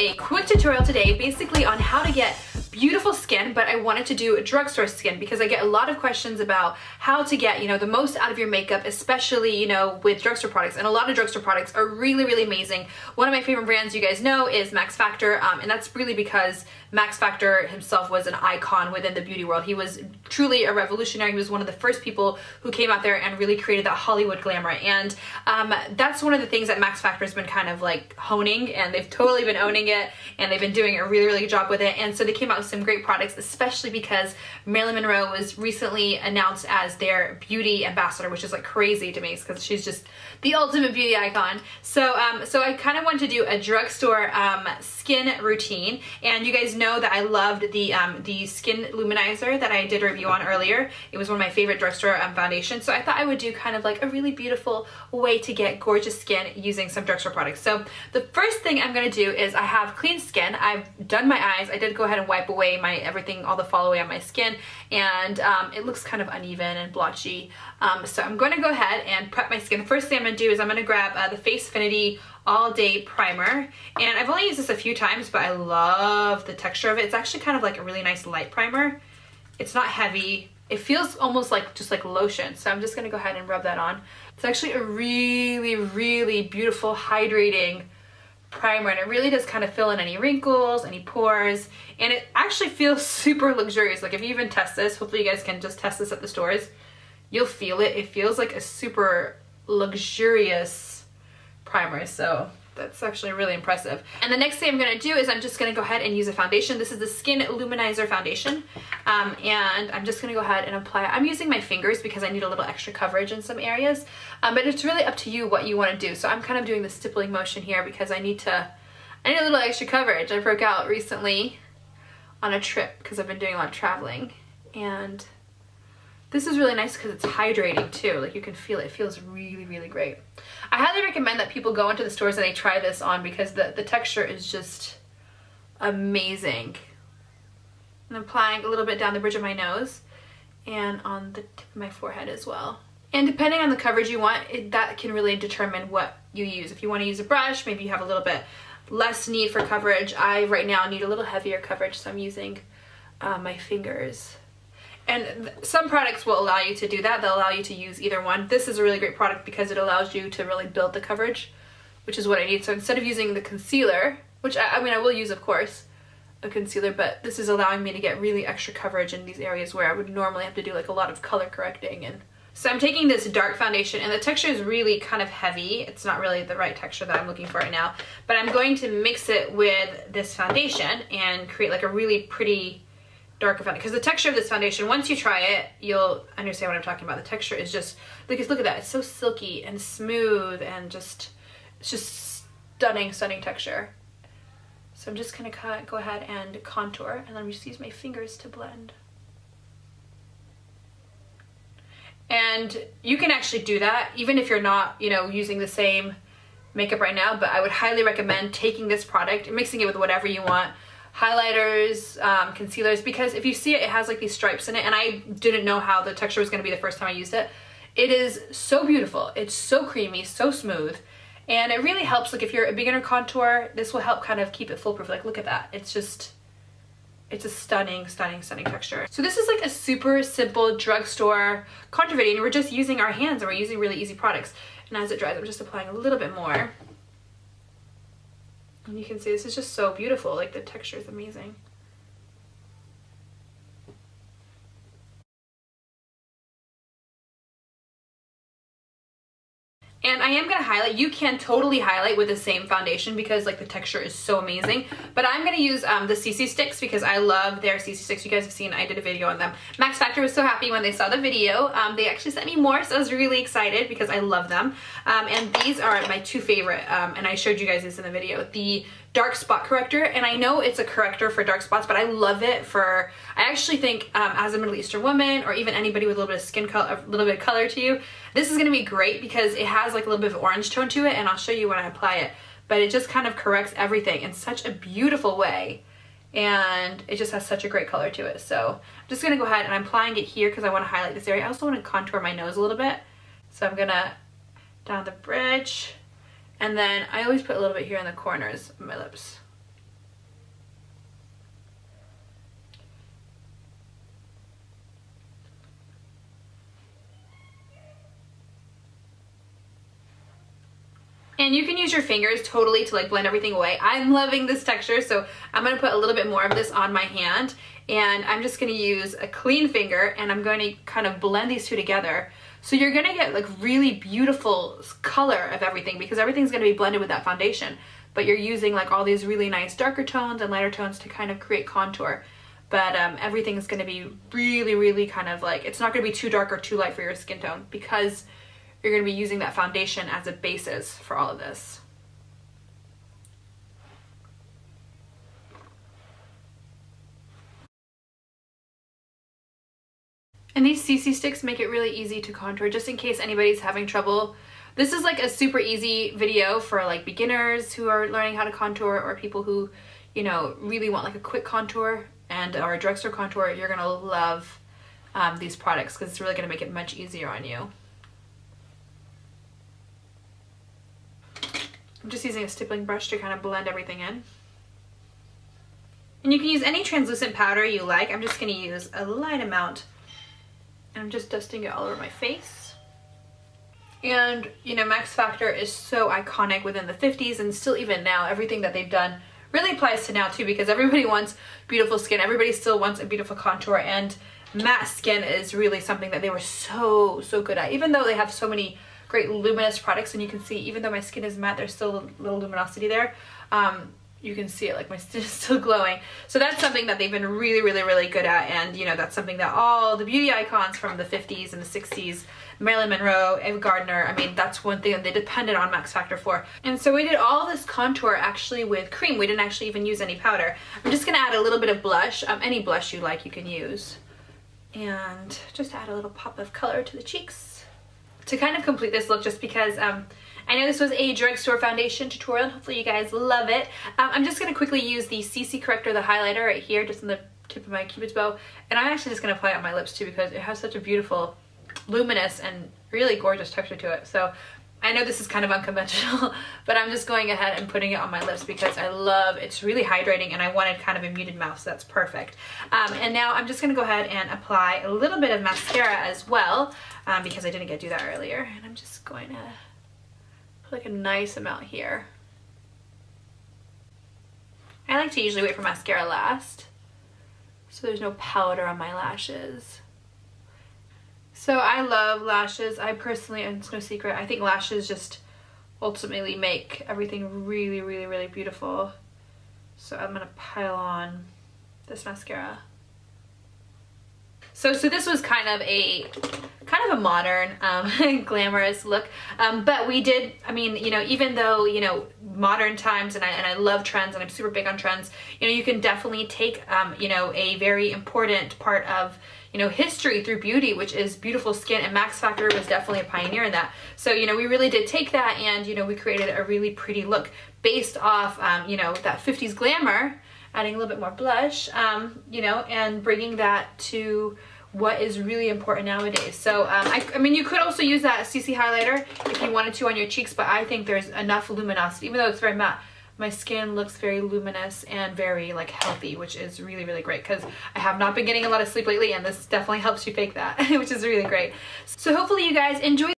a quick tutorial today basically on how to get beautiful skin, but I wanted to do a drugstore skin because I get a lot of questions about how to get, the most out of your makeup, especially, with drugstore products. And a lot of drugstore products are really, really amazing. One of my favorite brands you guys know is Max Factor, and that's really because Max Factor himself was an icon within the beauty world. He was truly a revolutionary. He was one of the first people who came out there and really created that Hollywood glamour. And that's one of the things that Max Factor has been kind of like honing, and they've totally been owning it, and they've been doing a really, really good job with it. And so they came out with some great products, especially because Marilyn Monroe was recently announced as their beauty ambassador, which is like crazy to me because she's just the ultimate beauty icon. So so I kind of wanted to do a drugstore skin routine, and you guys know that I loved the skin luminizer that I did a review on earlier. It was one of my favorite drugstore foundations, so I thought I would do kind of like a really beautiful way to get gorgeous skin using some drugstore products. So the first thing I'm going to do is I have clean skin. I've done my eyes. I did go ahead and wipe away my everything, all the fall away on my skin, and it looks kind of uneven and blotchy. So I'm going to go ahead and prep my skin. The first thing I'm going to do is I'm going to grab the Face Affinity All Day Primer, and I've only used this a few times, but I love the texture of it. It's actually kind of like a really nice light primer. It's not heavy. It feels almost like just like lotion, so I'm just going to go ahead and rub that on. It's actually a really, really beautiful hydrating primer, and it really does kind of fill in any wrinkles, any pores, and it actually feels super luxurious. Like if you even test this, hopefully you guys can just test this at the stores, you'll feel it. It feels like a super luxurious primer, so that's actually really impressive. And the next thing I'm going to do is I'm just going to go ahead and use a foundation. This is the Skin Luminizer foundation, and I'm just going to go ahead and apply it. I'm using my fingers because I need a little extra coverage in some areas, but it's really up to you what you want to do. So I'm kind of doing the stippling motion here because I need a little extra coverage. I broke out recently on a trip because I've been doing a lot of traveling, and this is really nice because it's hydrating too. Like you can feel it. It feels really, really great. I highly recommend that people go into the stores and they try this on because the texture is just amazing. And I'm applying a little bit down the bridge of my nose and on the tip of my forehead as well. And depending on the coverage you want, that can really determine what you use. If you want to use a brush, maybe you have a little bit less need for coverage. I right now need a little heavier coverage, so I'm using my fingers. And some products will allow you to do that. They'll allow you to use either one. This is a really great product because it allows you to really build the coverage, which is what I need. So instead of using the concealer, which I mean I will use of course a concealer, but this is allowing me to get really extra coverage in these areas where I would normally have to do like a lot of color correcting. And so I'm taking this dark foundation, and the texture is really kind of heavy. It's not really the right texture that I'm looking for right now, but I'm going to mix it with this foundation and create like a really pretty darker foundation, because the texture of this foundation, once you try it, you'll understand what I'm talking about. The texture is just, look at that. It's so silky and smooth and it's just stunning, stunning texture. So I'm just gonna go ahead and contour, and then I'm just use my fingers to blend. And you can actually do that even if you're not, using the same makeup right now, but I would highly recommend taking this product and mixing it with whatever you want. Highlighters, concealers, because if you see it, it has like these stripes in it, and I didn't know how the texture was going to be the first time I used it. It is so beautiful. It's so creamy, so smooth, and it really helps. Like if you're a beginner contour, this will help kind of keep it foolproof. Like look at that. It's a stunning, stunning, stunning texture. So this is like a super simple drugstore contour video, and we're just using our hands, and we're using really easy products. And as it dries, I'm just applying a little bit more. And you can see this is just so beautiful. Like the texture is amazing. And I am going to highlight. You can totally highlight with the same foundation because like the texture is so amazing. But I'm going to use the CC sticks because I love their CC sticks. You guys have seen, I did a video on them. Max Factor was so happy when they saw the video. They actually sent me more, so I was really excited because I love them. And these are my two favorite, and I showed you guys this in the video. The dark spot corrector, and I know it's a corrector for dark spots, but I love it for, I actually think as a Middle Eastern woman, or even anybody with a little bit of skin color, a little bit of color to you, this is going to be great because it has like a little bit of orange tone to it, and I'll show you when I apply it, but it just kind of corrects everything in such a beautiful way, and it just has such a great color to it. So I'm just going to go ahead and I'm applying it here because I want to highlight this area. I also want to contour my nose a little bit, so I'm gonna down the bridge. And then I always put a little bit here in the corners of my lips. And you can use your fingers totally to like blend everything away. I'm loving this texture, so I'm gonna put a little bit more of this on my hand, and I'm just gonna use a clean finger and I'm going to kind of blend these two together. So you're gonna get like really beautiful color of everything because everything's gonna be blended with that foundation. But you're using like all these really nice darker tones and lighter tones to kind of create contour. But everything is gonna be really, really kind of like, it's not gonna be too dark or too light for your skin tone because you're gonna be using that foundation as a basis for all of this. And these CC sticks make it really easy to contour, just in case anybody's having trouble. This is like a super easy video for like beginners who are learning how to contour, or people who, you know, really want like a quick contour and or a drugstore contour. You're gonna love these products because it's really gonna make it much easier on you. I'm just using a stippling brush to kind of blend everything in. And you can use any translucent powder you like. I'm just gonna use a light amount. And I'm just dusting it all over my face. And, you know, Max Factor is so iconic within the 50s, and still even now, everything that they've done really applies to now too, because everybody wants beautiful skin. Everybody still wants a beautiful contour, and matte skin is really something that they were so good at. Even though they have so many great luminous products, and you can see even though my skin is matte, there's still a little luminosity there. You can see it, like my skin is still glowing. So that's something that they've been really good at, and you know, that's something that all the beauty icons from the 50s and the 60s, Marilyn Monroe, Ava Gardner, I mean, that's one thing that they depended on Max Factor for. And so we did all this contour actually with cream. We didn't actually even use any powder. I'm just gonna add a little bit of blush. Any blush you like you can use. And just add a little pop of color to the cheeks to kind of complete this look, just because I know this was a drugstore foundation tutorial, and hopefully you guys love it. I'm just going to quickly use the CC Corrector, the highlighter right here, just on the tip of my cupid's bow. And I'm actually just going to apply it on my lips too, because it has such a beautiful, luminous, and really gorgeous texture to it. So I know this is kind of unconventional, but I'm just going ahead and putting it on my lips because I love, it's really hydrating, and I wanted kind of a muted mouth, so that's perfect. And now I'm just going to go ahead and apply a little bit of mascara as well, because I didn't get to do that earlier. And I'm just going to put like a nice amount here. I like to usually wait for mascara last, so there's no powder on my lashes. So I love lashes. I personally, and it's no secret, I think lashes just ultimately make everything really beautiful. So I'm gonna pile on this mascara. So this was kind of a modern, glamorous look, but we did, I mean, you know, even though, you know, modern times, and I love trends, and I'm super big on trends, you know, you can definitely take, you know, a very important part of, you know, history through beauty, which is beautiful skin, and Max Factor was definitely a pioneer in that. So, you know, we really did take that, and, you know, we created a really pretty look based off, you know, that 50s glamour, adding a little bit more blush, you know, and bringing that to what is really important nowadays. So I mean, you could also use that CC highlighter if you wanted to on your cheeks, but I think there's enough luminosity. Even though it's very matte, my skin looks very luminous and very like healthy, which is really great, because I have not been getting a lot of sleep lately, and this definitely helps you fake that, which is really great. So hopefully you guys enjoy